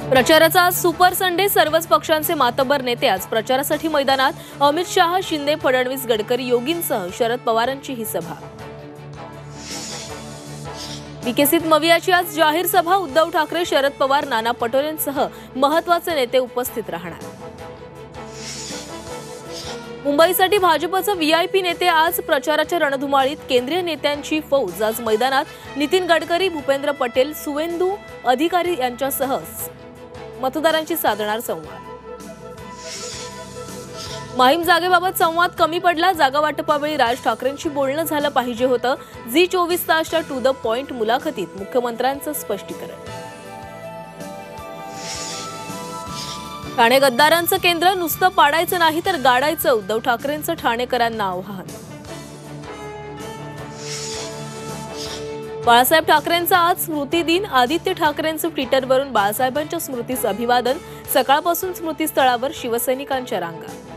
प्रचाराचा super Sunday, सर्वच पक्षांचे मातबर नेते आज प्रचारासाठी मैदानात. अमित शाह, शिंदे, फडणवीस, गडकरी, योगींसह शरद पवारांची ही सभा. विकसित मवियाची आज जाहीर सभा. उद्धव ठाकरे, शरद पवार, नाना पटोलेंसह महत्त्वाचे नेते उपस्थित राहणार. मुंबईसाठी भाजपचे व्हीआयपी नेते आज प्रचाराच्या रणधुमाळीत. केंद्रीय नेत्यांची फौज आज मैदानात. नितीन गडकरी, भूपेंद्र पटेल, सुवेंदू अधिकारी यांच्यासह मतदारांची साधणार संवाद. माहीम जागेबाबत संवाद कमी पडला. जागा वाटपावेळी राज ठाकरेंशी बोलणं झालं पाहिजे होतं. झी 24 तासच्या टू द पॉइंट मुलाखतीत मुख्यमंत्र्यांचं स्पष्टीकरण. ठाणे गद्दारांचं केंद्र, नुसतं पाडायचं नाही तर गाडायचं, उद्धव ठाकरेंचं ठाणेकरांना आव्हान. बाळासाहेब ठाकरेंचा आज स्मृती दिन. आदित्य ठाकरेंचं ट्विटरवरून बाळासाहेबांच्या स्मृतीस अभिवादन. सकाळपासून स्मृतीस्थळावर शिवसैनिकांच्या रांगा.